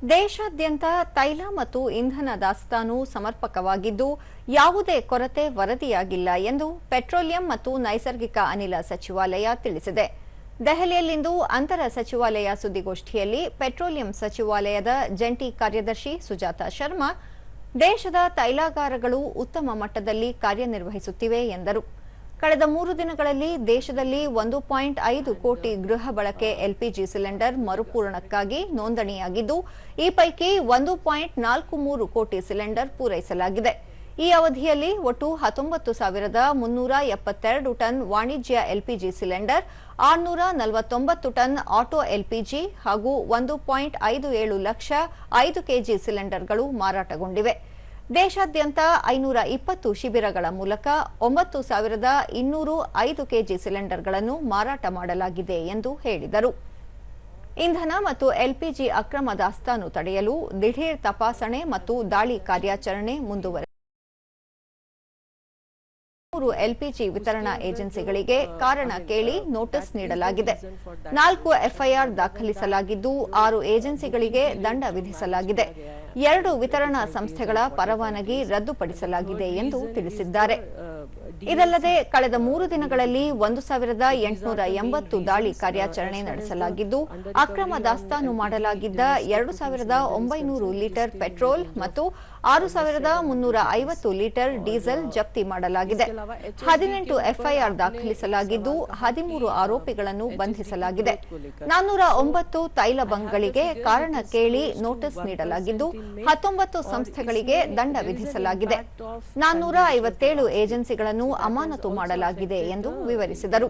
ದೇಶಾದ್ಯಂತ ತೈಲ ಮತ್ತು ಇಂಧನ ದಾಸ್ತಾನು ಸಮರ್ಪಕವಾಗಿದ್ದು ಯಾವುದೇ ಕೊರತೆ ವರದಿಯಾಗಿಲ್ಲ ಎಂದು ಪೆಟ್ರೋಲಿಯಂ ಮತ್ತು ನೈಸರ್ಗಿಕ ಅನಿಲ ಸಚಿವಾಲಯ ತಿಳಿಸಿದೆ. ದೆಹಲಿಯಲ್ಲಿಂದು ಅಂತರ ಸಚಿವಾಲಯ ಸುದ್ದಿಗೋಷ್ಠಿಯಲ್ಲಿ ಪೆಟ್ರೋಲಿಯಂ ಸಚಿವಾಲಯದ ಜಂಟಿ ಕಾರ್ಯದರ್ಶಿ ಸುಜಾತಾ ಶರ್ಮಾ ದೇಶದ ತೈಲಾಗಾರಗಳು ಉತ್ತಮ ಮಟ್ಟದಲ್ಲಿ ಕಾರ್ಯನಿರ್ವಹಿಸುತ್ತಿವೆ ಎಂದರು. ಕಳೆದ 3 ದಿನಗಳಲ್ಲಿ ದೇಶದಲ್ಲಿ 1.5 ಕೋಟಿ ಗೃಹ ಬಳಕೆ ಎಲ್ಪಿಜಿ ಸಿಲಿಂಡರ್ ಮರುಪೂರಣಕ್ಕಾಗಿ ನೋಂದಣಿಯಾಗಿದ್ದು, ಈ ಪೈಕಿ 1.43 ಕೋಟಿ ಸಿಲಿಂಡರ್ ಪೂರೈಸಲಾಗಿದೆ. ಈ ಅವಧಿಯಲ್ಲಿ ಒಟ್ಟು 19,372 ಟನ್ ವಾಣಿಜ್ಯ LPG cylinder, 649 ton auto LPG ಹಾಗೂ 1.57 ಲಕ್ಷ 5 ಕೆಜಿ ಸಿಲಿಂಡರ್ಗಳು ಮಾರಾಟಗೊಂಡಿವೆ. ದೇಶಾದ್ಯಂತ 520 ಶಿಬಿರಗಳ ಮೂಲಕ 9,205 ಕೆಜಿ ಸಿಲಿಂಡರ್ಗಳನ್ನು ಮಾರಾಟ ಮಾಡಲಾಗಿದೆ ಎಂದು ಹೇಳಿದರು. ಇಂಧನ ಮತ್ತು ಎಲ್ಪಿಜಿ ಅಕ್ರಮ ದಾಸ್ತಾನು ತಡೆಯಲು ದಿಢೀರ್ ತಪಾಸಣೆ ಮತ್ತು ದಾಳಿ ಕಾರ್ಯಾಚರಣೆ ಮುಂದುವರೆದಿದೆ. 3 ಎಲ್ಪಿಜಿ ವಿತರಣಾ ಏಜೆನ್ಸಿಗಳಿಗೆ ಕಾರಣ ಕೇಳಿ ನೋಟಿಸ್ ನೀಡಲಾಗಿದೆ. 4 ಎಫ್ಐಆರ್ ದಾಖಲಿಸಲಾಗಿದ್ದು 6 ಏಜೆನ್ಸಿಗಳಿಗೆ ದಂಡ ವಿಧಿಸಲಾಗಿದೆ. 2 ವಿತರಣಾ ಸಂಸ್ಥೆಗಳ ಪರವಾನಗಿ ರದ್ದುಪಡಿಸಲಾಗಿದೆ ಎಂದು ತಿಳಿಸಿದ್ದಾರೆ. ಇದಲ್ಲದೆ ಕಳೆದ 3 ದಿನಗಳಲ್ಲಿ 1,880 ದಾಳಿ ಕಾರ್ಯಾಚರಣೆ ನಡೆಸಲಾಗಿದ್ದು, ಅಕ್ರಮ ದಾಸ್ತಾನು ಮಾಡಲಾಗಿದ್ದ 2,900 ಲೀಟರ್ ಪೆಟ್ರೋಲ್ ಮತ್ತು 6,350 ಲೀಟರ್ ಡೀಸೆಲ್ ಜಪ್ತಿ ಮಾಡಲಾಗಿದೆ. 18 ಎಫ್ಐಆರ್ ದಾಖಲಿಸಲಾಗಿದ್ದು 13 ಆರೋಪಿಗಳನ್ನು ಬಂಧಿಸಲಾಗಿದೆ. 409 ತೈಲ ಬಂಕ್ಗಳಿಗೆ ಕಾರಣ ಕೇಳಿ ನೋಟಿಸ್ ನೀಡಲಾಗಿದ್ದು 19 ಸಂಸ್ಥೆಗಳಿಗೆ ದಂಡ ವಿಧಿಸಲಾಗಿದೆ. 457 ಏಜೆನ್ಸಿಗಳನ್ನು ಅಮಾನತು ಮಾಡಲಾಗಿದೆ ಎಂದು ವಿವರಿಸಿದರು.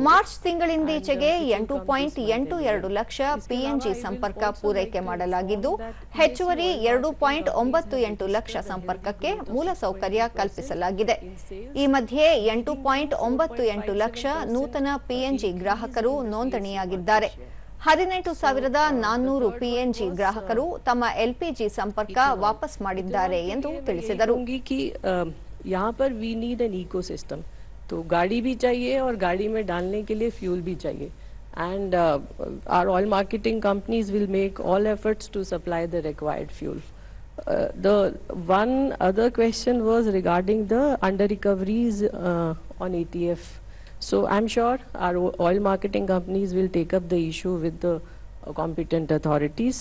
ಮಾರ್ಚ್ ತಿಂಗಳಿಂದೀಚೆಗೆ 8.82 ಲಕ್ಷ ಪಿಎನ್ಜಿ ಸಂಪರ್ಕ ಪೂರೈಕೆ ಮಾಡಲಾಗಿದ್ದು, ಹೆಚ್ಚುವರಿ 2.98 ಲಕ್ಷ ಸಂಪರ್ಕಕ್ಕೆ ಮೂಲಸೌಕರ್ಯ ಕಲ್ಪಿಸಲಾಗಿದೆ. ಈ ಮಧ್ಯೆ 8.98 ಲಕ್ಷ ನೂತನ ಪಿಎನ್ಜಿ ಗ್ರಾಹಕರು ನೋಂದಣಿಯಾಗಿದ್ದಾರೆ. 18,400 ಪಿಎನ್ಜಿ ಗ್ರಾಹಕರು ತಮ್ಮ ಎಲ್ಪಿಜಿ ಸಂಪರ್ಕ ವಾಪಸ್ ಮಾಡಿದ್ದಾರೆ ಎಂದು ತಿಳಿಸಿದರು. यहाँ पर वी नीड एन इकोसिस्टम, तो गाड़ी भी चाहिए और गाड़ी में डालने के लिए फ्यूल भी चाहिए, and our oil marketing companies will make all efforts to supply the required fuel. The one other question was regarding the under recoveries on ATF. So I'm sure our oil marketing companies will take up the issue with the competent authorities.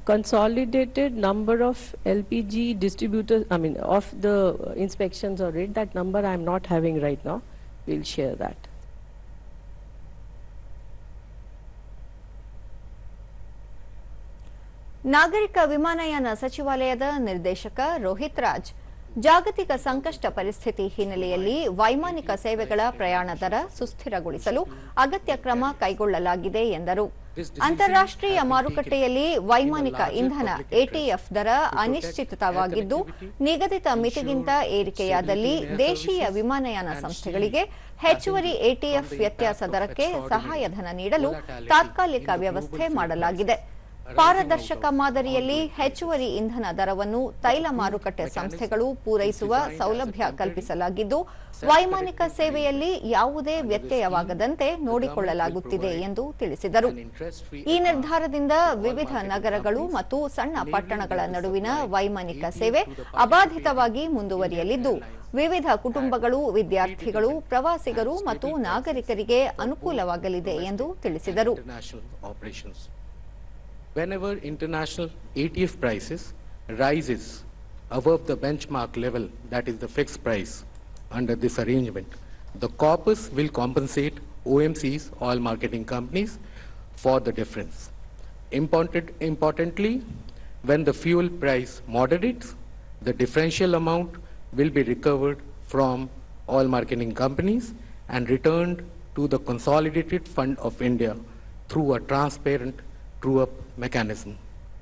Consolidated number of LPG distributors, of the inspections or rate, that number I am not having right now. We'll share that. ನಾಗರಿಕ ವಿಮಾನಯಾನ ಸಚಿವಾಲಯದ ನಿರ್ದೇಶಕ ರೋಹಿತ್ ರಾಜ್ ಜಾಗತಿಕ ಸಂಕಷ್ಟ ಪರಿಸ್ಥಿತಿ ಹಿನ್ನೆಲೆಯಲ್ಲಿ ವೈಮಾನಿಕ ಸೇವೆಗಳ ಪ್ರಯಾಣ ದರ ಸುಸ್ಥಿರಗೊಳಿಸಲು ಅಗತ್ಯ ಕ್ರಮ ಕೈಗೊಳ್ಳಲಾಗಿದೆ ಎಂದರು. ಅಂತಾರಾಷ್ಟ್ರೀಯ ಮಾರುಕಟ್ಟೆಯಲ್ಲಿ ವೈಮಾನಿಕ ಇಂಧನ ಎಟಿಎಫ್ ದರ ಅನಿಶ್ಚಿತವಾಗಿದ್ದು, ನಿಗದಿತ ಮಿತಿಗಿಂತ ಏರಿಕೆಯಾದಲ್ಲಿ ದೇಶೀಯ ವಿಮಾನಯಾನ ಸಂಸ್ಥೆಗಳಿಗೆ ಹೆಚ್ಚುವರಿ ಎಟಿಎಫ್ ವ್ಯತ್ಯಾಸ ದರಕ್ಕೆ ಸಹಾಯಧನ ನೀಡಲು ತಾತ್ಕಾಲಿಕ ವ್ಯವಸ್ಥೆ ಮಾಡಲಾಗಿದೆ. ಪಾರದರ್ಶಕ ಮಾದರಿಯಲ್ಲಿ ಹೆಚ್ಚುವರಿ ಇಂಧನ ದರವನ್ನು ತೈಲ ಮಾರುಕಟ್ಟೆ ಸಂಸ್ಥೆಗಳು ಪೂರೈಸುವ ಸೌಲಭ್ಯ ಕಲ್ಪಿಸಲಾಗಿದ್ದು, ವೈಮಾನಿಕ ಸೇವೆಯಲ್ಲಿ ಯಾವುದೇ ವ್ಯತ್ಯಯವಾಗದಂತೆ ನೋಡಿಕೊಳ್ಳಲಾಗುತ್ತಿದೆ ಎಂದು ತಿಳಿಸಿದರು. ಈ ನಿರ್ಧಾರದಿಂದ ವಿವಿಧ ನಗರಗಳು ಮತ್ತು ಸಣ್ಣ ಪಟ್ಟಣಗಳ ನಡುವಿನ ವೈಮಾನಿಕ ಸೇವೆ ಅಬಾಧಿತವಾಗಿ ಮುಂದುವರಿಯಲಿದ್ದು, ವಿವಿಧ ಕುಟುಂಬಗಳು, ವಿದ್ಯಾರ್ಥಿಗಳು, ಪ್ರವಾಸಿಗರು ಮತ್ತು ನಾಗರಿಕರಿಗೆ ಅನುಕೂಲವಾಗಲಿದೆ ಎಂದು ತಿಳಿಸಿದರು. Whenever international ATF prices rises above the benchmark level, that is the fixed price under this arrangement, the corpus will compensate OMCs, oil marketing companies, for the difference. Importantly, when the fuel price moderates, the differential amount will be recovered from oil marketing companies and returned to the Consolidated Fund of India through a transparent true-up mechanism.